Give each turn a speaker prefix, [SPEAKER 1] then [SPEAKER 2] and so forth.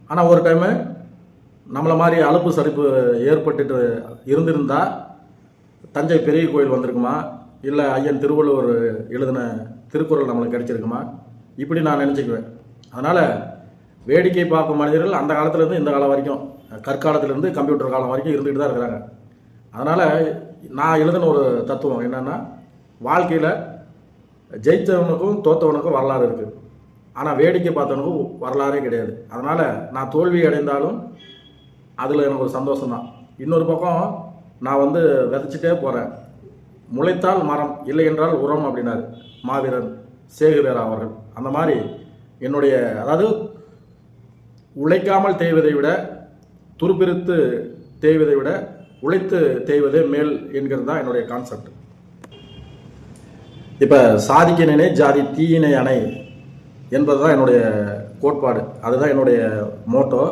[SPEAKER 1] ஆனால் ஒரு டைமு நம்மளை மாதிரி அலுப்பு சலிப்பு ஏற்பட்டுட்டு இருந்திருந்தால் தஞ்சை பெரிய கோயில் வந்திருக்குமா, இல்லை ஐயன் திருவள்ளுவர் எழுதின திருக்குறள் நம்மளுக்கு கிடைச்சிருக்குமா, இப்படி நான் நினச்சிக்குவேன். அதனால் வேடிக்கை பார்க்கும் மனிதர்கள் அந்த காலத்துலேருந்து இந்த காலம் வரைக்கும், கற்காலத்துலேருந்து கம்ப்யூட்டர் காலம் வரைக்கும் இருந்துகிட்டு தான் இருக்கிறாங்க. அதனால் நான் எழுதின ஒரு தத்துவம் என்னென்னா, வாழ்க்கையில் ஜெயித்தவனுக்கும் தோற்றவனுக்கும் வரலாறு இருக்குது, ஆனால் வேடிக்கை பார்த்தவனுக்கும் வரலாறே கிடையாது. அதனால் நான் தோல்வி அடைந்தாலும் அதில் எனக்கு ஒரு சந்தோஷம்தான். இன்னொரு பக்கம் நான் விதைச்சிட்டே போகிறேன். முளைத்தால் மரம், இல்லை என்றால் உரம் அப்படின்னாரு மாவீரன் சேகுவேரா அவர்கள். அந்த மாதிரி என்னுடைய, அதாவது உழைக்காமல் தேய்வதை விட, துருப்பிரித்து தேய்வதை விட உழைத்து தேய்வதே மேல் என்கிறது தான் என்னுடைய கான்செப்ட். இப்போ சாதிக்கினே ஜாதி தீயினை அணை என்பது தான் என்னுடைய கோட்பாடு, அதுதான் என்னுடைய மோட்டோ.